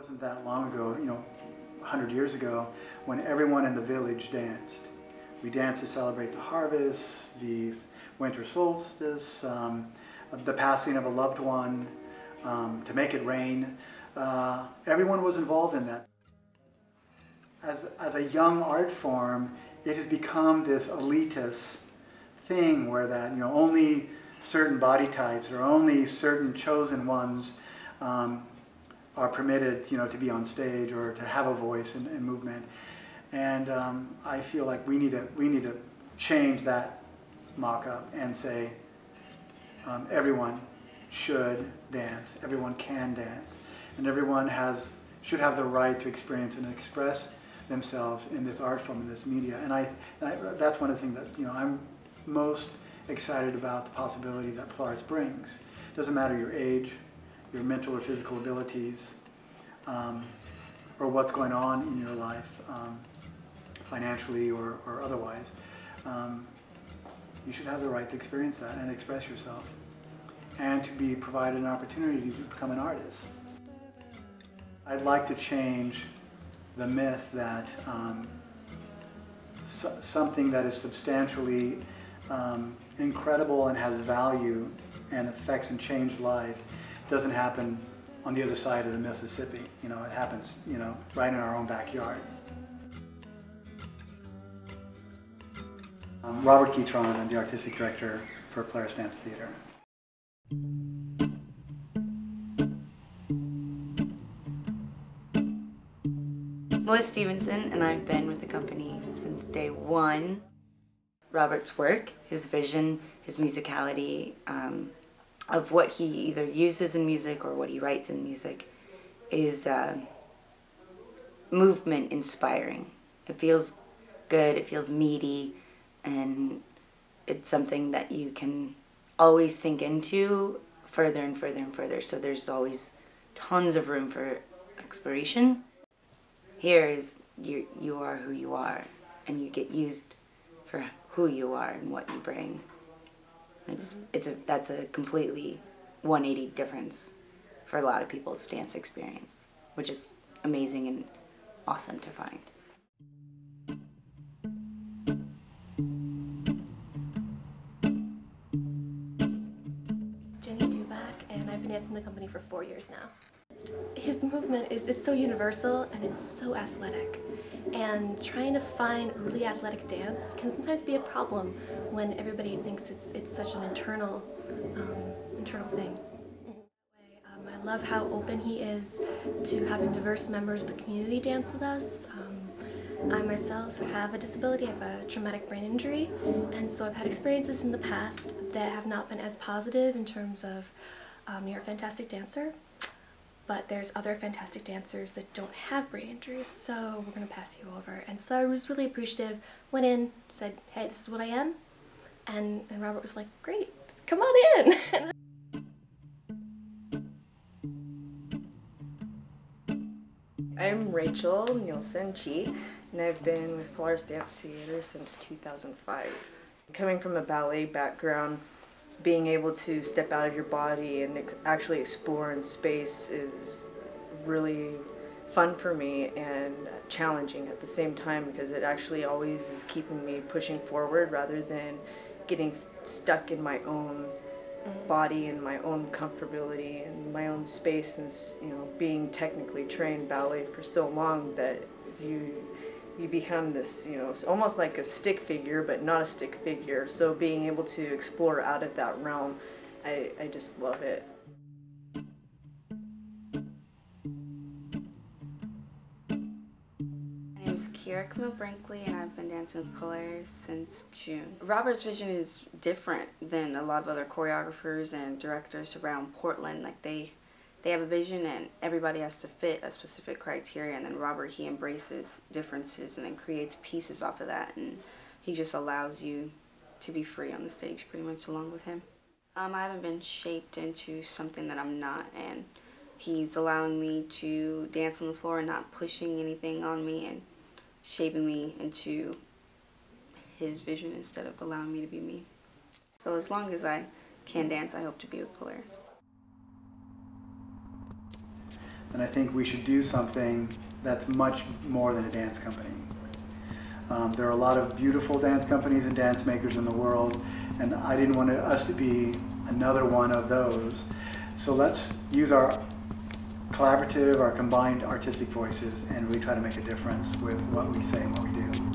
wasn't that long ago, 100 years ago, when everyone in the village danced. We danced to celebrate the harvest, the winter solstice, the passing of a loved one, to make it rain. Everyone was involved in that. As a young art form, it has become this elitist thing where that only certain body types or only certain chosen ones are permitted to be on stage or to have a voice in movement. And I feel like we need to change that mock-up and say everyone should dance, everyone can dance, and everyone should have the right to experience and express themselves in this art form, in this media. And that's one of the things that I'm most excited about, the possibilities that Polaris brings. It doesn't matter your age, your mental or physical abilities, or what's going on in your life, financially or otherwise. You should have the right to experience that and express yourself, and to be provided an opportunity to become an artist. I'd like to change the myth that something that is substantially incredible and has value and affects and changes life doesn't happen on the other side of the Mississippi. It happens, right in our own backyard. Robert Guitron, I'm the Artistic Director for Polaris Dance Theatre. M'Liss Stephenson, and I've been with the company since day one. Robert's work, his vision, his musicality, of what he either uses in music or what he writes in music is movement inspiring. It feels good, it feels meaty, and it's something that you can always sink into further and further and further. So there's always tons of room for exploration. Here is you are who you are, and you get used for who you are and what you bring. That's a completely 180 difference for a lot of people's dance experience, which is amazing and awesome to find. Jenny Dubac, and I've been dancing in the company for 4 years now. His movement it's so universal and it's so athletic, and trying to find really athletic dance can sometimes be a problem when everybody thinks it's such an internal thing. I love how open he is to having diverse members of the community dance with us. I myself have a disability, I have a traumatic brain injury, and so I've had experiences in the past that have not been as positive in terms of you're a fantastic dancer, but there's other fantastic dancers that don't have brain injuries, so we're going to pass you over. And so I was really appreciative, went in, said, hey, this is what I am, and Robert was like, great, come on in. I'm Rachel Nielsen Chee, and I've been with Polaris Dance Theatre since 2005. Coming from a ballet background, being able to step out of your body and actually explore in space is really fun for me and challenging at the same time, because it actually always is keeping me pushing forward rather than getting stuck in my own body and my own comfortability and my own space, and being technically trained ballet for so long that you become this, it's almost like a stick figure, but not a stick figure. So being able to explore out of that realm, I just love it. My name is Kiera Brinkley, and I've been dancing with Polaris since June. Robert's vision is different than a lot of other choreographers and directors around Portland. Like they have a vision and everybody has to fit a specific criteria, and then Robert, he embraces differences and then creates pieces off of that, and he just allows you to be free on the stage pretty much along with him. I haven't been shaped into something that I'm not, and he's allowing me to dance on the floor and not pushing anything on me and shaping me into his vision instead of allowing me to be me. So as long as I can dance, I hope to be with Polaris. And I think we should do something that's much more than a dance company. There are a lot of beautiful dance companies and dance makers in the world, and I didn't want us to be another one of those. So let's use our collaborative, our combined artistic voices and really try to make a difference with what we say and what we do.